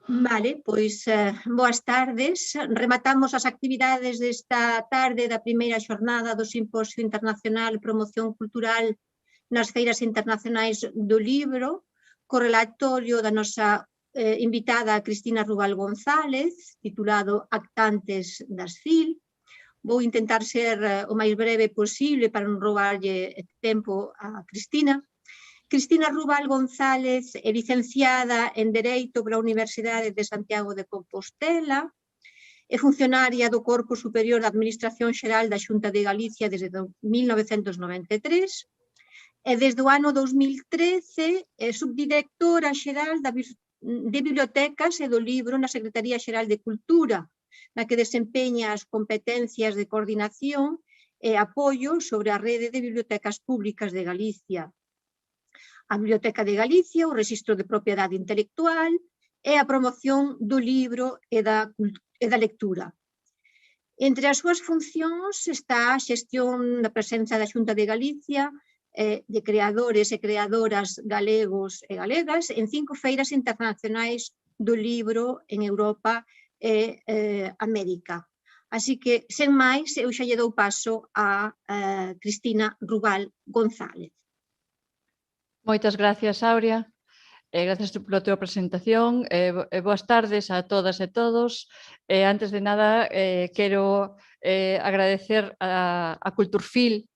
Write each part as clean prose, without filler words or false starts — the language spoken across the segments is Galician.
Vale, pois boas tardes. Rematamos as actividades desta tarde da primeira xornada do Simposio Internacional Promoción Cultural nas Feiras Internacionais do Libro, co relatorio da nosa invitada Cristina Rubal González, titulado Actantes das FIL. Vou intentar ser o máis breve posible para non roubarlle tempo a Cristina. Cristina Rubal González é licenciada en Dereito pola Universidade de Santiago de Compostela, é funcionaria do Corpo Superior de Administración Xeral da Xunta de Galicia desde 1993 e desde o ano 2013 é subdirectora xeral de Bibliotecas e do Libro na Secretaría Xeral de Cultura, na que desempeña as competencias de coordinación e apoio sobre a rede de bibliotecas públicas de Galicia, a Biblioteca de Galicia, o Rexistro de Propiedade Intelectual e a promoción do libro e da lectura. Entre as súas funcións está a xestión da presenza da Xunta de Galicia, de creadores e creadoras galegos e galegas en 5 feiras internacionais do libro en Europa e América. Así que, sen máis, eu xa lle dou paso a Cristina Rubal González. Moitas gracias, Aurea. Gracias pola tua presentación. Boas tardes a todas e todos. Antes de nada, quero agradecer a Culturfil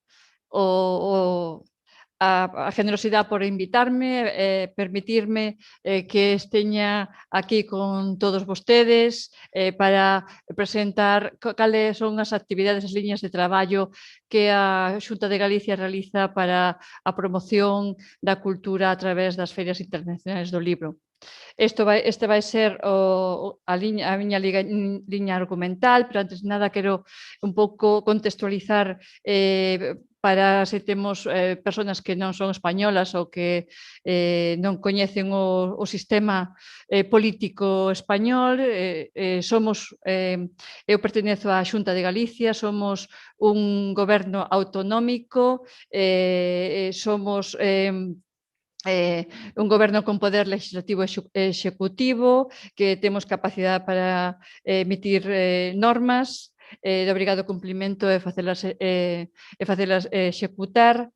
a generosidade por invitarme, permitirme que esteña aquí con todos vostedes para presentar cales son as actividades, as liñas de traballo que a Xunta de Galicia realiza para a promoción da cultura a través das feiras internacionais do libro. Este vai ser a miña liña argumental, pero antes de nada quero un pouco contextualizar para se temos persoas que non son españolas ou que non coñecen o sistema político español. Eu pertenezo á Xunta de Galicia, somos un goberno autonómico, somos un goberno con poder legislativo e executivo, que temos capacidade para emitir normas de obrigado cumplimento e facelas executar.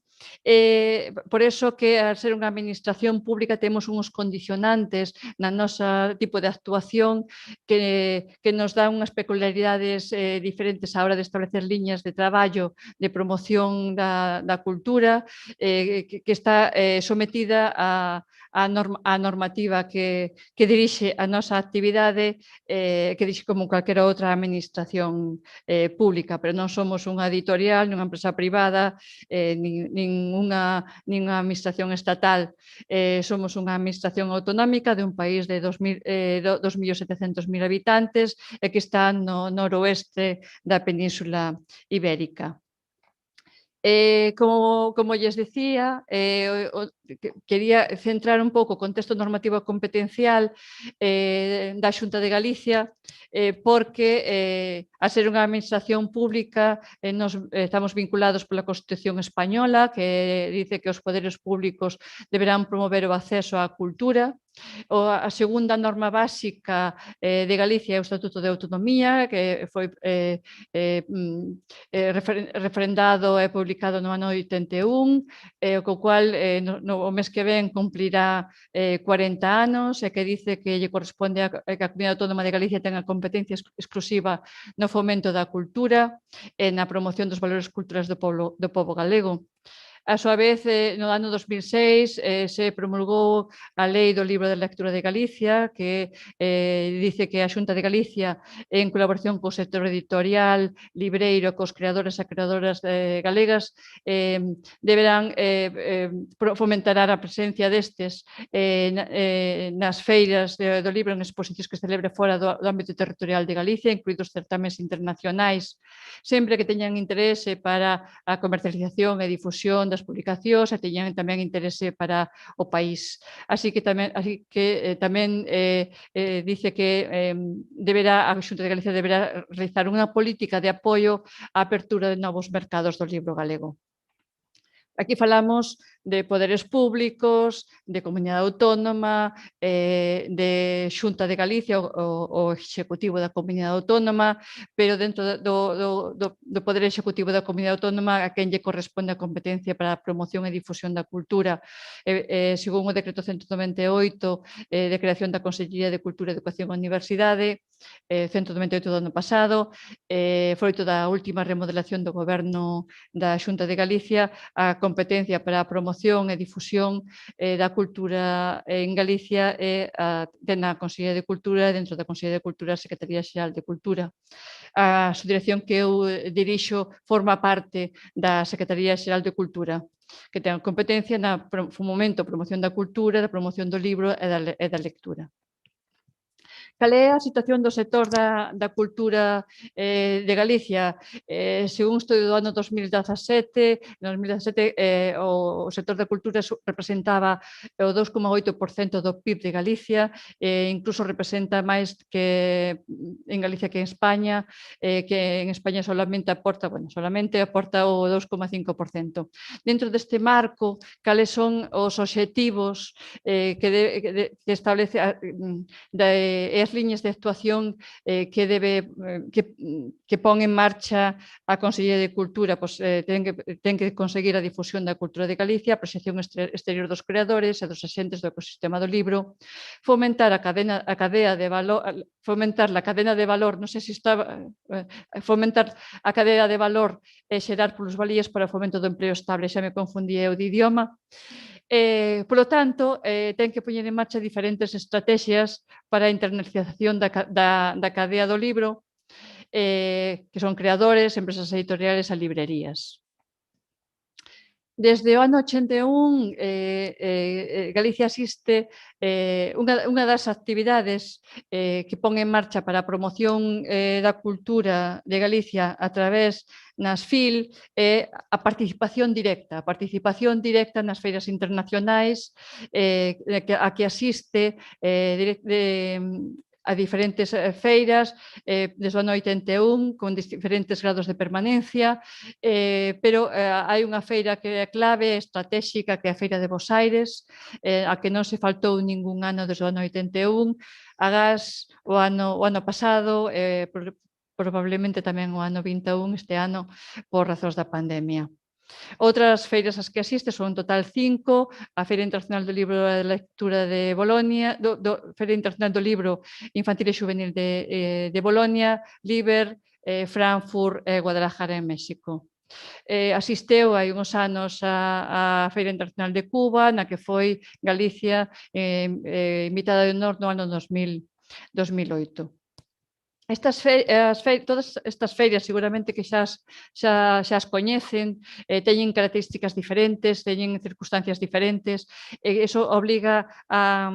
Por eso que, al ser unha administración pública, temos uns condicionantes na nosa tipo de actuación que nos dan unhas peculiaridades diferentes á hora de establecer liñas de traballo de promoción da cultura, que está sometida a normativa que dirixe a nosa actividade, que dirixe como calquera outra administración pública, pero non somos unha editorial, nin unha empresa privada, nin unha administración estatal. Somos unha administración autonómica de un país de 2.700.000 habitantes e que está no noroeste da Península Ibérica. Como lles decía, quería centrar un pouco o contexto normativo competencial da Xunta de Galicia, porque a ser unha administración pública estamos vinculados pola Constitución española, que dice que os poderes públicos deberán promover o acceso á cultura. A segunda norma básica de Galicia é o Estatuto de Autonomía, que foi referendado e publicado no ano 81, co cual o mes que ven cumplirá 40 anos e que dice que lle corresponde que a Comunidade Autónoma de Galicia tenga competencia exclusiva no fomento da cultura e na promoción dos valores culturais do pobo galego. A súa vez, no ano 2006 se promulgou a Lei do Libro de Lectura de Galicia, que dice que a Xunta de Galicia, en colaboración co sector editorial, libreiro, cos creadores e creadoras galegas, deberán fomentar a presencia destes nas feiras do libro, en exposicións que se celebre fora do ámbito territorial de Galicia, incluídos certámenes internacionais, sempre que teñan interese para a comercialización e difusión das publicacións e teñan tamén interese para o país. Así que tamén dice que a Xunta de Galicia deberá realizar unha política de apoio á apertura de novos mercados do libro galego. Aquí falamos de poderes públicos, de Comunidade Autónoma, de Xunta de Galicia, o Executivo da Comunidade Autónoma, pero dentro do Poder Executivo da Comunidade Autónoma a quen lle corresponde a competencia para a promoción e difusión da cultura, segundo o Decreto 198 de creación da Consellería de Cultura, Educación e Universidade, 198 do ano pasado, froito da última remodelación do Goberno da Xunta de Galicia, a competencia para a promoción e difusión da cultura en Galicia ten a Consellería de Cultura e dentro da Consellería de Cultura a Secretaría Xeral de Cultura. A subdirección que eu dirixo forma parte da Secretaría Xeral de Cultura, que ten competencia na fomento, promoción da cultura, da promoción do libro e da lectura. Cal é a situación do sector da cultura de Galicia? Según un estudio do ano 2017, o sector da cultura representaba o 2,8% do PIB de Galicia, incluso representa máis que en Galicia que en España, que en España solamente aporta o 2,5%. Dentro deste marco, cales son os obxectivos que establece as liñas de actuación que pon en marcha a Consellería de Cultura? Ten que conseguir a difusión da cultura de Galicia, a proxección exterior dos creadores e dos axentes do ecosistema do libro, fomentar a cadea de valor, fomentar a cadena de valor, non sei se está, fomentar a cadea de valor e xerar plusvalías para o fomento do empleo estable, xa me confundí eu de idioma. Polo tanto, ten que poñer en marcha diferentes estrategias para a internacionalización da cadea do libro, que son creadores, empresas editoriales e librerías. Desde o ano 81, Galicia asiste unha das actividades que pon en marcha para a promoción da cultura de Galicia a través nas FIL a participación directa nas feiras internacionais a que asiste a diferentes feiras desde o ano 81 con diferentes grados de permanencia, pero hai unha feira que é clave, estratégica, que é a Feira de Bos Aires, a que non se faltou ningún ano desde o ano 81, agás o ano pasado, probablemente tamén o ano 21, este ano, por razóns da pandemia. Outras feiras as que asiste son en total 5, a Feira Internacional do Libro e da Lectura de Bolonia, Feira Internacional do Libro Infantil e Juvenil de Bolonia, Liber, Frankfurt e Guadalajara en México. Asisteu hai uns anos a Feira Internacional de Cuba, na que foi Galicia invitada de honor no ano 2008. Todas estas feiras seguramente que xa as coñecen, teñen características diferentes, teñen circunstancias diferentes, e iso obliga a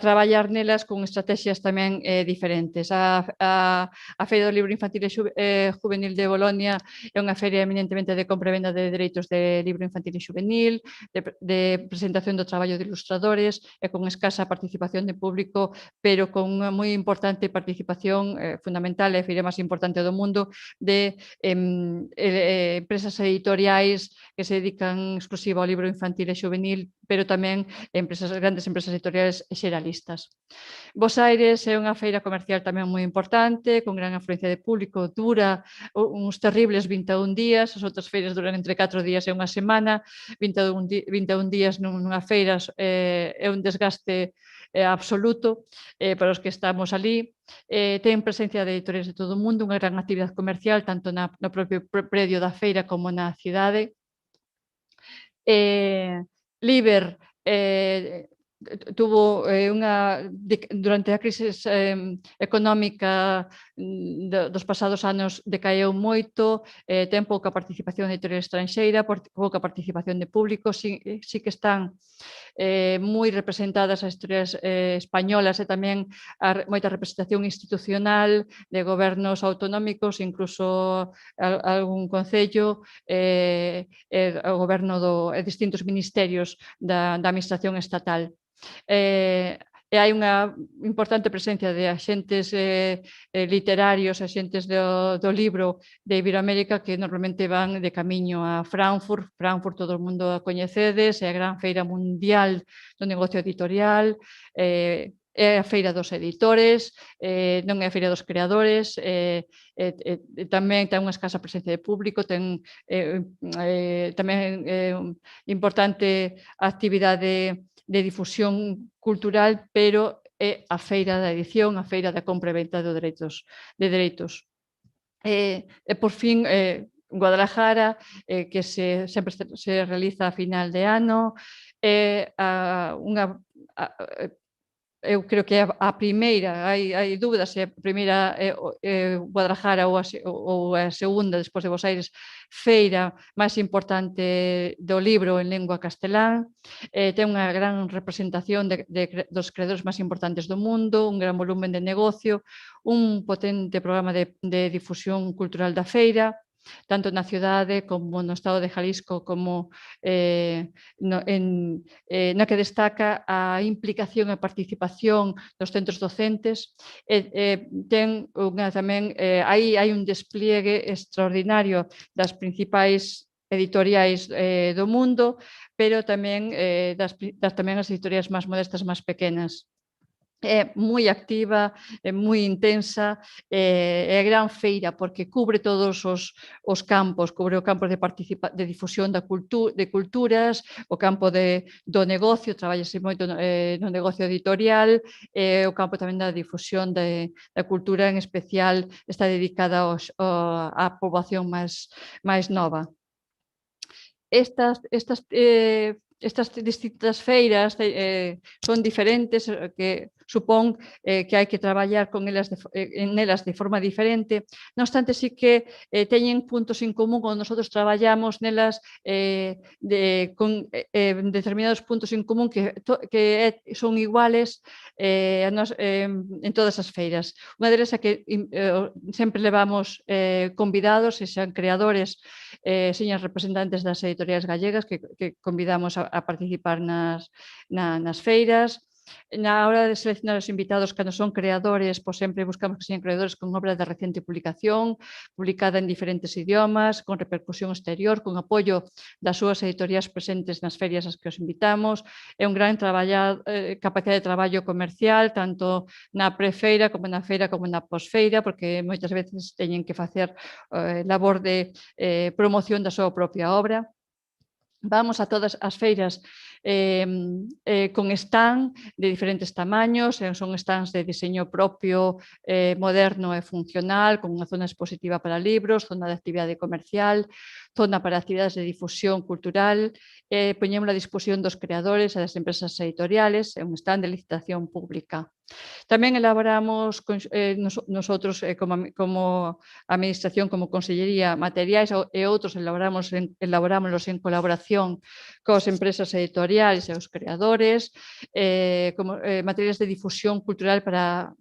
traballar nelas con estrategias tamén diferentes. A Feira do Libro Infantil e Juvenil de Bolonia é unha feira eminentemente de compra e venda de dereitos de libro infantil e juvenil, de presentación do traballo de ilustradores e con escasa participación de público, pero con unha moi importante participación fundamental, é a feira máis importante do mundo, de empresas editoriais que se dedican exclusiva ao libro infantil e juvenil, pero tamén grandes empresas editoriais xeralistas. Bos Aires é unha feira comercial tamén moi importante, con gran afluencia de público, dura uns terribles 21 días, as outras feiras duran entre 4 días e unha semana, 21 días nunha feira é un desgaste absoluto para os que estamos ali. Ten presencia de editores de todo o mundo, unha gran actividade comercial tanto no propio predio da feira como na cidade. Liber tuvo durante a crise económica dos pasados anos decaeu moito, ten pouca participación editorial estranxeira, pouca participación de público, sí que están moi representadas as historias españolas e tamén moita representación institucional de gobernos autonómicos, incluso algún concello, o goberno de distintos ministerios da administración estatal. E hai unha importante presencia de axentes literarios, axentes do libro de Iberoamérica que normalmente van de camiño a Frankfurt. Frankfurt todo o mundo a coñecedes, é a gran feira mundial do negocio editorial, é a feira dos editores, non é a feira dos creadores, tamén ten unha escasa presencia de público, ten tamén importante actividade de difusión cultural, pero é a feira da edición, a feira da compra e venta de dereitos. E por fin, Guadalajara, que sempre se realiza a final de ano, eu creo que é a primeira, hai dúbidas se a primeira é Guadalajara ou a segunda, despois de Bos Aires, feira máis importante do libro en lingua castelán. Ten unha gran representación dos creadores máis importantes do mundo, un gran volumen de negocio, un potente programa de difusión cultural da feira, tanto na cidade como no estado de Jalisco, como na que destaca a implicación e participación dos centros docentes. Ten tamén, hai un despliegue extraordinario das principais editoriais do mundo, pero tamén tamén as editoriais máis modestas, máis pequenas. É moi activa, é moi intensa, é gran feira porque cubre todos os campos, cubre o campo de difusión de culturas, o campo do negocio, traballase moito no negocio editorial, o campo tamén da difusión da cultura, en especial está dedicada á poboación máis nova. Estas distintas feiras son diferentes, que supón que hai que traballar nelas de forma diferente. Non obstante, sí que teñen puntos en común cando nosotros traballamos nelas con determinados puntos en común que son iguales en todas as feiras. Unha delas é que sempre levamos convidados, e sean creadores, señas representantes das editoriais gallegas que convidamos a participar nas feiras. Na hora de seleccionar os invitados, cando son creadores, pois sempre buscamos que sean creadores con obra de recente publicación, publicada en diferentes idiomas, con repercusión exterior, con apoio das súas editoriais presentes nas ferias ás que os invitamos. É un gran capacidade de traballo comercial, tanto na prefeira, como na feira, como na posfeira, porque moitas veces teñen que facer labor de promoción da súa propia obra. Vamos a todas as feiras con stand de diferentes tamaños, son stands de diseño propio, moderno e funcional, con unha zona expositiva para libros, zona de actividade comercial, zona para actividades de difusión cultural, poñemos a disposición dos creadores e das empresas editoriales, un stand de licitación pública. Tamén elaboramos nosotros como Administración, como Consellería, materiais e outros elaborámoslos en colaboración coas empresas editoriais e os creadores, como materiais de difusión cultural para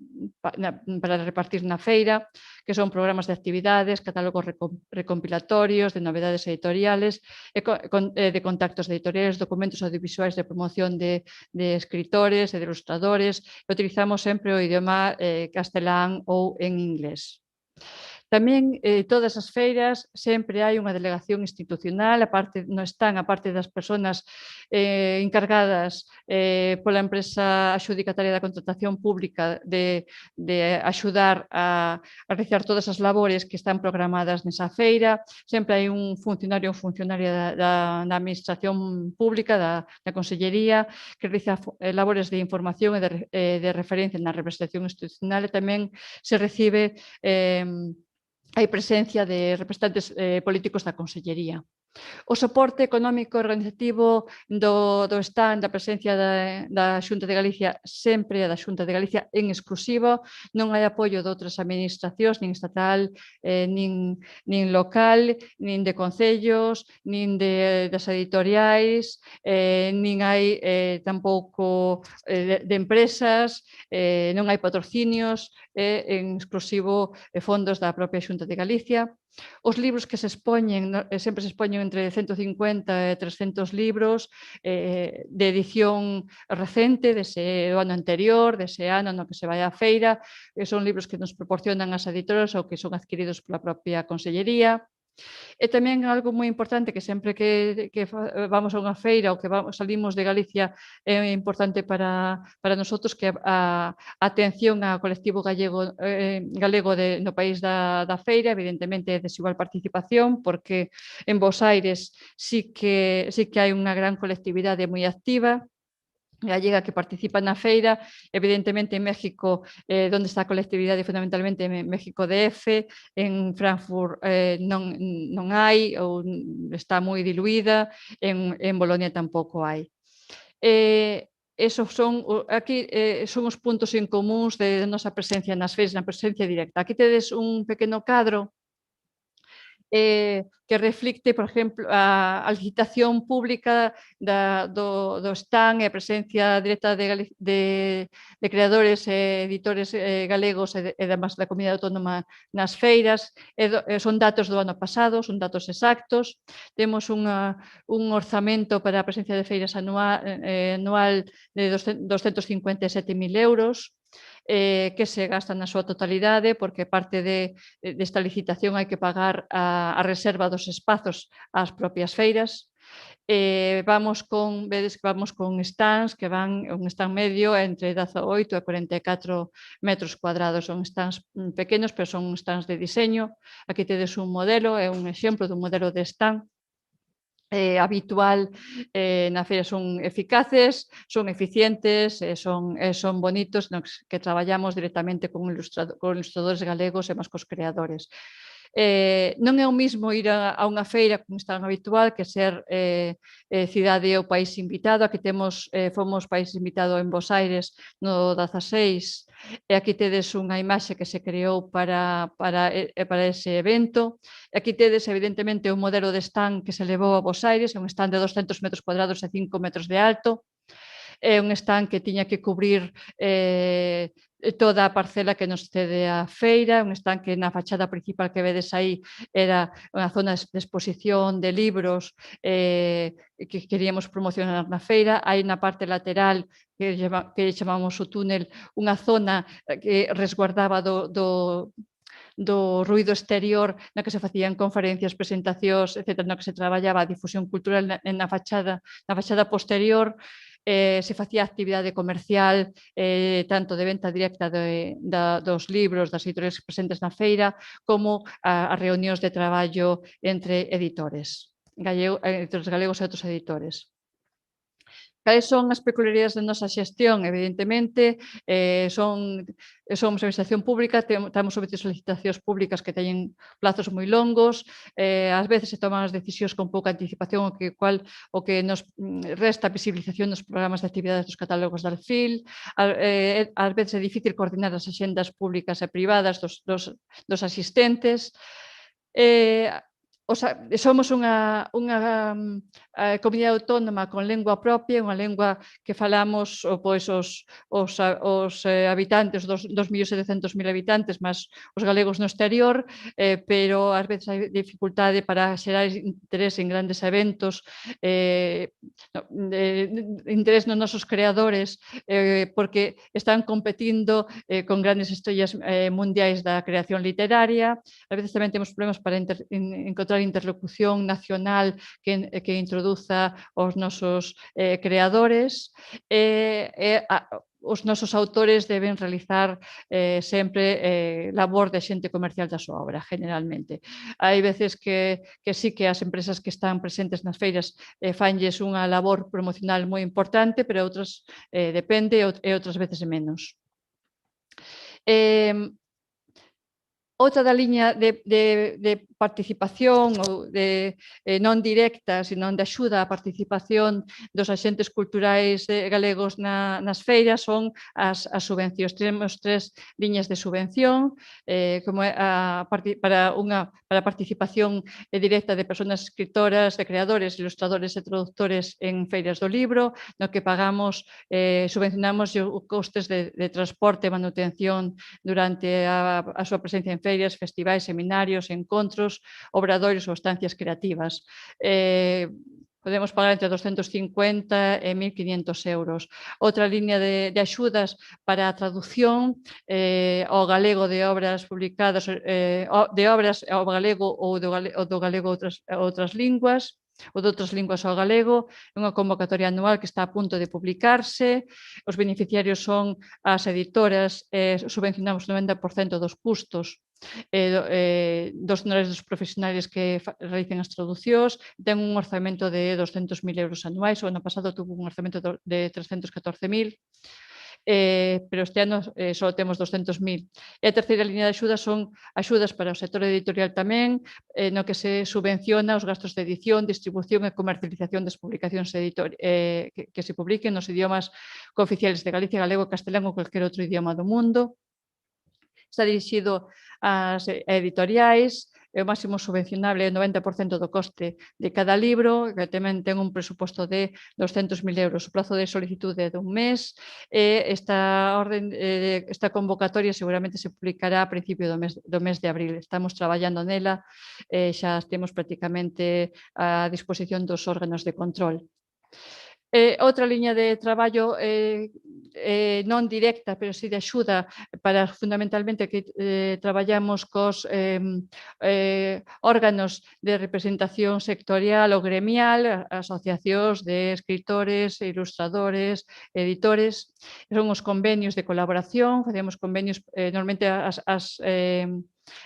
repartir na feira, que son programas de actividades, catálogos recompilatorios de novedades editoriales, de contactos editoriales, documentos audiovisuais de promoción de escritores e de ilustradores. Utilizamos sempre o idioma castelán ou en inglés. Tamén todas as feiras sempre hai unha delegación institucional, non están a parte das persoas encargadas pola empresa axudicataria da contratación pública de axudar a realizar todas as labores que están programadas nesa feira. Sempre hai un funcionario ou funcionaria da Administración Pública, da Consellería, que realiza labores de información e de referencia na representación institucional, e tamén se recibe hai presencia de representantes políticos da Consellería. O soporte económico organizativo do stand, da presencia da Xunta de Galicia, sempre da Xunta de Galicia en exclusivo, non hai apoio de outras administracións, nin estatal, nin local, nin de concellos, nin das editoriais, nin hai tampouco de empresas, non hai patrocinios, en exclusivo fondos da propia Xunta de Galicia. Os libros que se expoñen, sempre se expoñen entre 150 e 300 libros de edición recente, dese ano anterior, dese ano no que se vai á feira, son libros que nos proporcionan as editoras ou que son adquiridos pola propia Consellería. E tamén algo moi importante que sempre que vamos a unha feira ou que salimos de Galicia é importante para nosotros que a atención ao colectivo galego no país da feira, evidentemente é desigual participación, porque en Bos Aires sí que hai unha gran colectividade moi activa, gallega que participa na feira, evidentemente en México, onde está a colectividade fundamentalmente en México DF, en Frankfurt non hai ou está moi diluída, en Bolonia tampouco hai. Esos son os puntos en comuns de nosa presencia nas feiras, na presencia directa. Aquí tedes un pequeno cadro que reflicte, por exemplo, a licitación pública do stand e a presencia directa de creadores e editores galegos e además da comunidade autónoma nas feiras. Son datos do ano pasado, son datos exactos. Temos un orzamento para a presencia de feiras anual de 257.000 euros, que se gasta na súa totalidade, porque parte desta licitación hai que pagar a reserva dos espazos ás propias feiras. Vedes que vamos con stands que van un stand medio entre 18 e 44 metros cuadrados. Son stands pequenos, pero son stands de diseño. Aquí tedes un modelo, é un exemplo dun modelo de stand habitual na feira. Son eficaces, son eficientes, son bonitos, que traballamos directamente con ilustradores galegos e máis cos creadores. Non é o mismo ir a unha feira como está habitual que ser cidade ou país invitado. Aquí fomos país invitado en Bos Aires no 16, e aquí tedes unha imaxe que se creou para ese evento. Aquí tedes evidentemente un modelo de stand que se levou a Bos Aires, un stand de 200 metros cuadrados e 5 metros de alto. É un stand que tiña que cubrir toda a parcela que nos cede a feira, un stand que na fachada principal que vedes aí era unha zona de exposición de libros que queríamos promocionar na feira. Hai na parte lateral que chamamos o túnel unha zona que resguardaba do ruido exterior, na que se facían conferencias, presentacións, etc., no que se traballaba a difusión cultural na fachada posterior. Se facía actividade comercial, tanto de venta directa dos libros, das editoriais presentes na feira, como as reunións de traballo entre editores galegos e outros editores. Cales son as peculiaridades da nosa xestión? Evidentemente, somos administración pública, temos sobre solicitacións públicas que teñen plazos moi longos, ás veces se toman as decisións con pouca anticipación, o que nos resta visibilización nos programas de actividades dos catálogos de Alfil. Ás veces é difícil coordinar as axendas públicas e privadas dos asistentes. Somos unha comunidade autónoma con lengua propia, unha lengua que falamos os habitantes, 2.700.000 habitantes, máis os galegos no exterior, pero ás veces hai dificultade para xerar interés en grandes eventos, interés nos nosos creadores, porque están competindo con grandes estrellas mundiais da creación literaria. Ás veces tamén temos problemas para encontrar interlocución nacional que introduza os nosos creadores. Os nosos autores deben realizar sempre labor de xente comercial da súa obra, generalmente. Hai veces que sí que as empresas que están presentes nas feiras fanlles unha labor promocional moi importante, pero outras depende e outras veces menos. Outra da liña de participación ou non directa, sino de axuda á participación dos axentes culturais galegos nas feiras son as subvencións. Temos 3 liñas de subvención, como para a participación directa de persoas escritoras, de creadores, ilustradores e traductores en feiras do libro, no que pagamos, subvencionamos os costes de transporte e manutención durante a súa presencia en feiras, festivais, seminarios, encontros, teatros, obradoiros ou estancias creativas. Podemos pagar entre 250 e 1.500 euros. Outra liña de axudas para a traducción ao galego de obras publicadas, de obras ao galego ou do galego a outras linguas, ou de outras linguas ao galego, é unha convocatoria anual que está a punto de publicarse. Os beneficiarios son as editoras, subvencionamos o 90% dos custos dos honorarios dos profesionales que realicen as traducións. Ten un orzamento de 200.000 euros anuais, o ano pasado tuvo un orzamento de 314.000, pero este ano só temos 200.000. E a terceira liña de axudas son axudas para o sector editorial tamén, no que se subvenciona os gastos de edición, distribución e comercialización das publicacións que se publiquen nos idiomas cooficiales de Galicia, galego, castelán ou calquer outro idioma do mundo. Está dirixido ás editoriais, o máximo subvencionable é o 90% do coste de cada libro, que tamén ten un presuposto de 200.000 euros. O prazo de solicitude é dun mes e esta convocatoria seguramente se publicará a principio do mes de abril. Estamos traballando nela, xa temos prácticamente a disposición dos órganos de control. Outra liña de traballo non directa, pero si de axuda para fundamentalmente que traballamos cos órganos de representación sectorial ou gremial, asociacións de escritores, ilustradores, editores. Son os convenios de colaboración, facemos convenios normalmente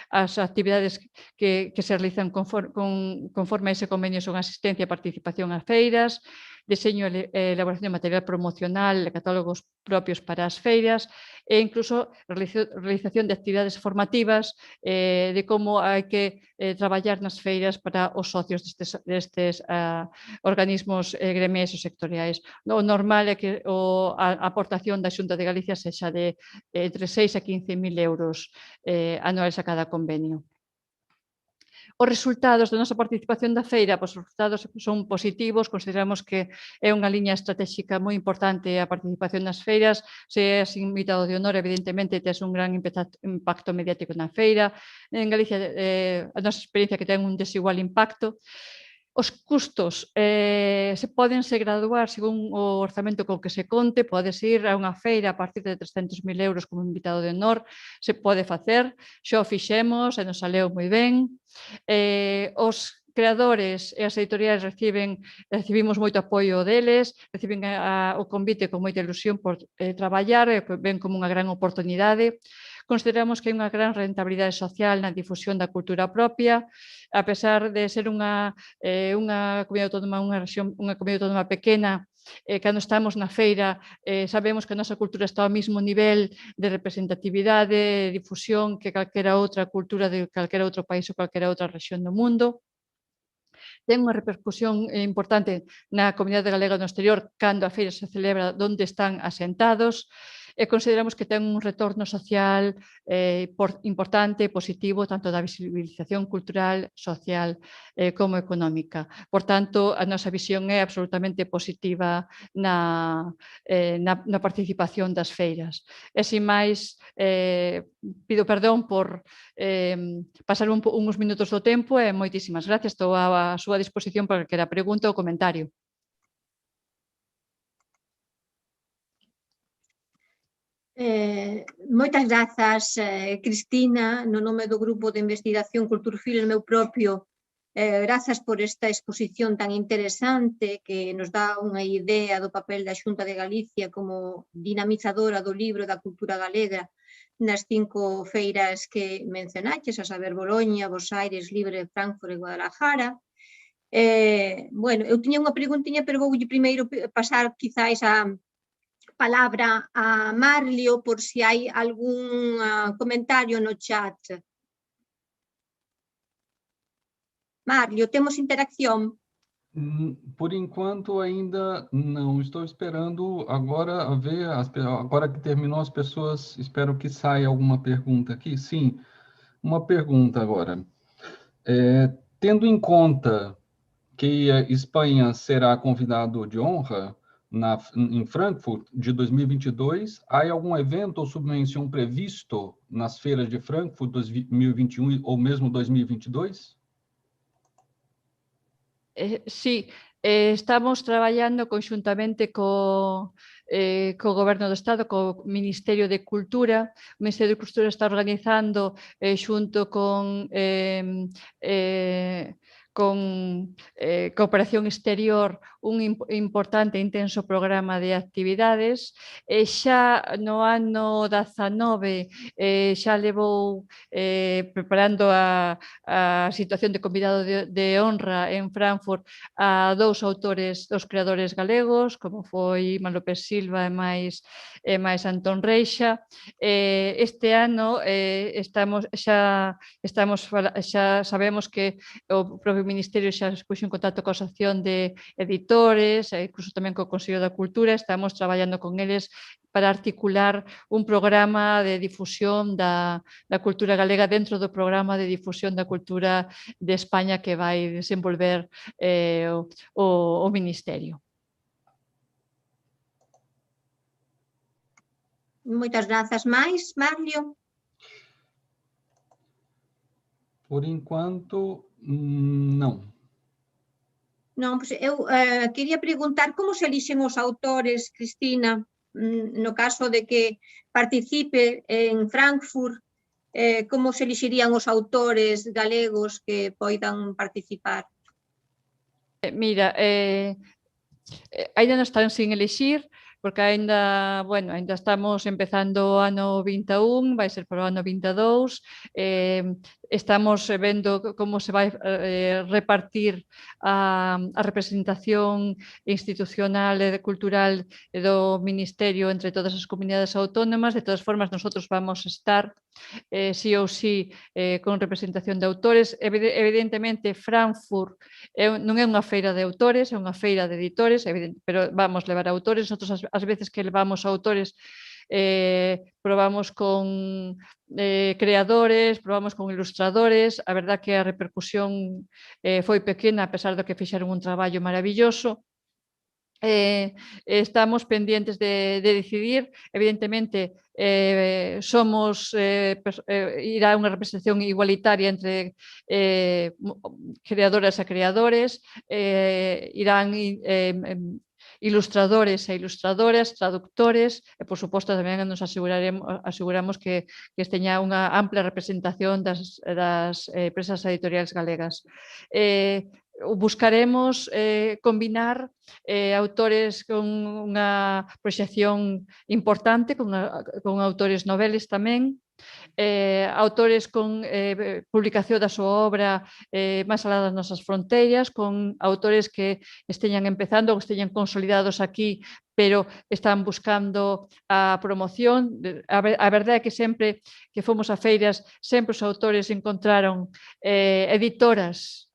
as actividades que se realizan conforme a ese convenio son asistencia e participación a feiras, deseño e elaboración de material promocional, catálogos propios para as feiras e incluso realización de actividades formativas de como hai que traballar nas feiras para os socios destes organismos gremiais ou sectoriais. O normal é que a aportación da Xunta de Galicia sexa de entre 6 a 15.000 euros anuais a cada convenio. Os resultados da nosa participación da feira, os resultados son positivos, consideramos que é unha liña estratégica moi importante a participación nas feiras, se és invitado de honor, evidentemente, tes un gran impacto mediático na feira. En Galicia, a nosa experiencia que ten un desigual impacto. Os custos se podense graduar según o orzamento co que se conte, podes ir a unha feira a partir de 300.000 euros como invitado de honor, se pode facer, xa o fixemos e nos saleu moi ben. Os creadores e as editoriais recibimos moito apoio deles, reciben o convite con moita ilusión por traballar, ven como unha gran oportunidade. Consideramos que hai unha gran rentabilidade social na difusión da cultura propia, a pesar de ser unha comunidade autónoma, unha comunidade autónoma pequena, cando estamos na feira sabemos que a nosa cultura está ao mesmo nivel de representatividade, de difusión que calquera outra cultura de calquera outro país ou calquera outra rexión do mundo. Ten unha repercusión importante na comunidade galega no exterior cando a feira se celebra onde están asentados e consideramos que ten un retorno social importante, positivo, tanto da visibilización cultural, social como económica. Por tanto, a nosa visión é absolutamente positiva na participación das feiras. E, sin máis, pido perdón por pasar uns minutos do tempo e moitísimas gracias. Estou á súa disposición para calquera pregunta ou comentario. Moitas grazas, Cristina, no nome do Grupo de Investigación Culturfil, meu propio, grazas por esta exposición tan interesante que nos dá unha idea do papel da Xunta de Galicia como dinamizadora do libro da cultura galega nas 5 feiras que mencionaches, a saber, Boloña, Bos Aires, Libre, Frankfurt e Guadalajara. Bueno, eu tiña unha preguntiña, pero voulle primeiro pasar quizáis a palabra a Marlio por si hai algún comentario no chat. Marlio, temos interacción? Por enquanto ainda não. Estou esperando agora a ver, agora que terminou as pessoas, espero que saia alguma pergunta aqui. Sim, uma pergunta agora. Tendo em conta que a Espanha será convidado de honra, em Frankfurt de 2022? Há algum evento ou subvenção previsto nas feiras de Frankfurt 2021 ou mesmo 2022? Sí, estamos traballando conxuntamente co Goberno do Estado, co Ministerio de Cultura. O Ministerio de Cultura está organizando xunto con Cooperación Exterior un importante e intenso programa de actividades. Xa no ano 19 xa levou preparando a situación de convidado de honra en Frankfurt a dous creadores galegos, como foi Ima López Silva e máis Antón Reixa. Este ano xa sabemos que o propio Ministerio xa se puxo en contacto coa Asociación de Editores, e incluso tamén co Consello da Cultura. Estamos traballando con eles para articular un programa de difusión da cultura galega dentro do programa de difusión da cultura de España que vai desenvolver o Ministerio. Moitas grazas. Máis, Marlio? Por enquanto, não. Non, pois eu quería preguntar como se elixen os autores, Cristina, no caso de que participe en Frankfurt, como se elixirían os autores galegos que poidan participar? Mira, ainda non están sin elixir, porque ainda estamos empezando o ano 21, vai ser para o ano 22, estamos vendo como se vai repartir a representación institucional e cultural do Ministerio entre todas as comunidades autónomas. De todas formas, nosotros vamos estar sí ou sí con representación de autores. Evidentemente, Frankfurt non é unha feira de autores, é unha feira de editores, pero vamos levar autores. Nosotros as veces que levamos autores probamos con creadores, probamos con ilustradores. A verdad que a repercusión foi pequena, a pesar do que fixeron un traballo maravilloso. Estamos pendientes de decidir. Evidentemente, irá unha representación igualitaria entre creadoras e creadores, irán ilustradores e ilustradoras, traductores, e, por suposto, tamén nos aseguramos que teña unha ampla representación das empresas editoriais galegas. Buscaremos combinar autores con unha proxección importante, con autores noveles tamén, autores con publicación da súa obra máis alá das nosas fronteiras, con autores que esteñan empezando ou esteñan consolidados aquí, pero están buscando a promoción. A verdade é que sempre que fomos a feiras, sempre os autores encontraron editoras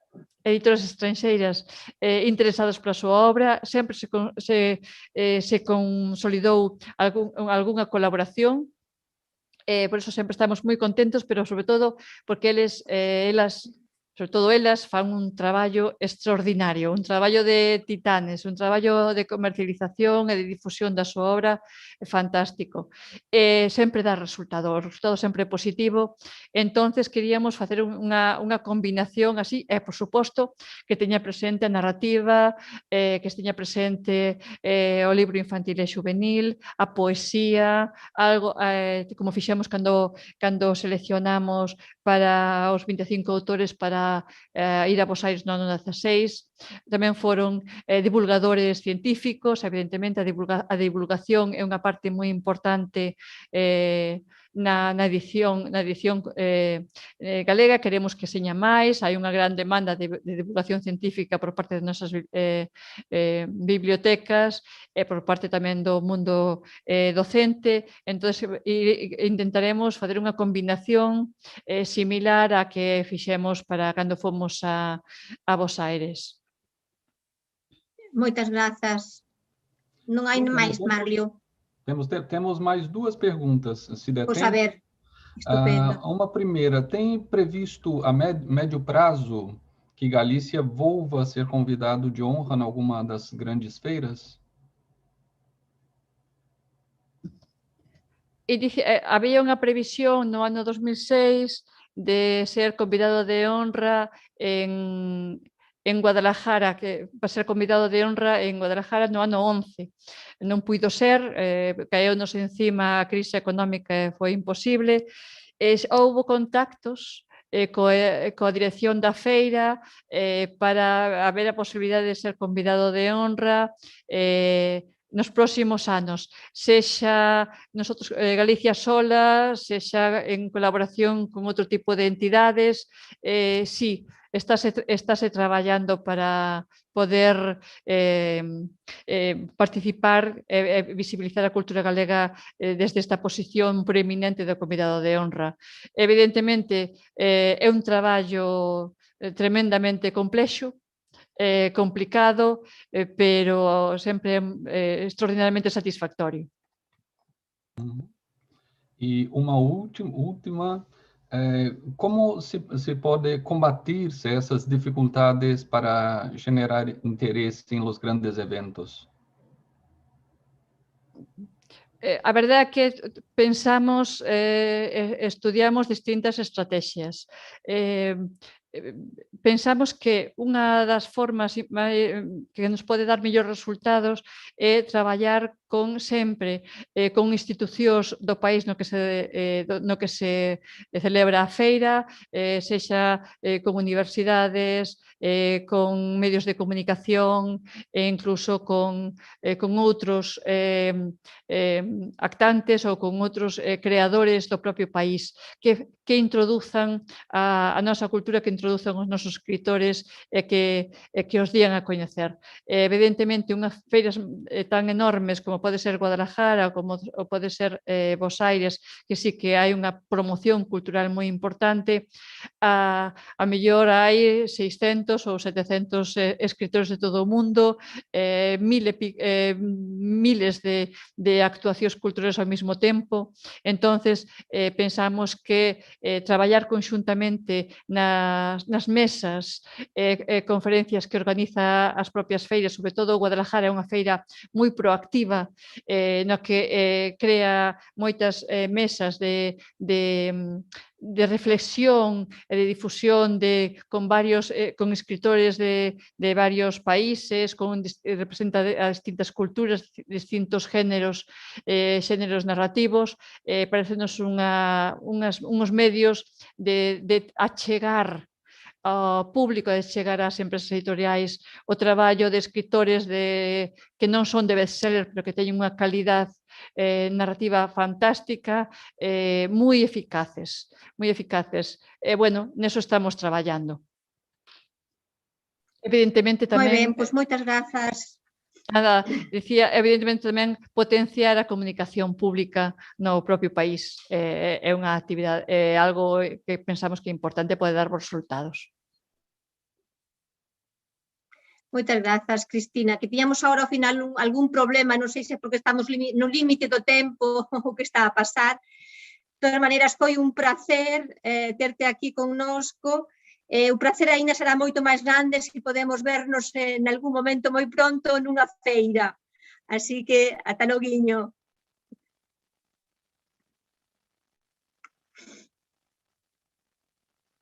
estranxeiras interesadas pola súa obra, sempre se consolidou algunha colaboración. Por iso sempre estamos moi contentos, pero sobre todo porque elas fan un traballo extraordinario, un traballo de titanes, un traballo de comercialización e de difusión da súa obra fantástico. Sempre dá resultado, o resultado sempre é positivo. Entonces queríamos facer unha combinación así, e por suposto que teña presente a narrativa, que teña presente o libro infantil e juvenil, a poesía, algo como fixemos cando seleccionamos para os 25 autores para ir a Bos Aires no ano 16. Tamén foron divulgadores científicos. Evidentemente, a divulgación é unha parte moi importante na edición galega. Queremos que seña máis. Hai unha gran demanda de divulgación científica por parte das nosas bibliotecas e por parte tamén do mundo docente. Entón, intentaremos fazer unha combinación similar a que fixemos para cando fomos a Bos Aires. Moitas grazas. Non hai máis, Marlio. Temos mais duas perguntas, se der tempo. Pois a ver, estupendo. Uma primeira, tem previsto a médio prazo que Galícia volva a ser convidado de honra em alguma das grandes feiras? había unha previsión no ano 2006 de ser convidado de honra en Guadalajara, que va a ser convidado de honra en Guadalajara no ano 11. Non puido ser, caeunos encima a crise económica e foi imposible. Houbo contactos coa dirección da feira para haber a posibilidade de ser convidado de honra nos próximos anos, sexa nosotros, Galicia sola, sexa en colaboración con outro tipo de entidades, sí, estáse traballando para poder participar e visibilizar a cultura galega desde esta posición preeminente do convidado de honra. Evidentemente, é un traballo tremendamente complexo, complicado, pero sempre extraordinariamente satisfactorio. E uma última, como se pode combater essas dificuldades para generar interesse em los grandes eventos? A verdade é que pensamos, estudiamos distintas estrategias. Pensamos que unha das formas que nos pode dar mellores resultados é traballar sempre con institucións do país no que se celebra a feira, sexa con universidades, con medios de comunicación e incluso con outros actantes ou con outros creadores do propio país que introduzan a nosa cultura, que introduzan os nosos escritores e que os dían a coñecer. Evidentemente, unhas feiras tan enormes como pode ser Guadalajara ou pode ser Bos Aires, que sí que hai unha promoción cultural moi importante, a mellor hai 600 ou 700 escritores de todo o mundo, miles de actuacións culturales ao mesmo tempo. Entonces, pensamos que traballar conxuntamente nas mesas e conferencias que organiza as propias feiras, sobre todo Guadalajara é unha feira moi proactiva, no que crea moitas mesas de reflexión e de difusión con escritores de varios países, representa a distintas culturas, distintos géneros narrativos. Parecenos uns medios de achegar ao público, de chegar ás empresas editoriais o traballo de escritores que non son de bestseller, pero que teñen unha calidad narrativa fantástica, moi eficaces. Bueno, neso estamos traballando. Evidentemente tamén... Moi ben, pois moitas grazas. Nada, dicía, evidentemente tamén potenciar a comunicación pública no propio país é unha actividade, algo que pensamos que é importante, pode dar bons resultados. Moitas grazas, Cristina, que tiñamos agora ao final algún problema, non sei se porque estamos no límite do tempo o que está a pasar. De todas maneiras, foi un placer terte aquí connosco. O placer aínda será moito máis grande se podemos vernos en algún momento moi pronto nunha feira. Así que, ata loguiño.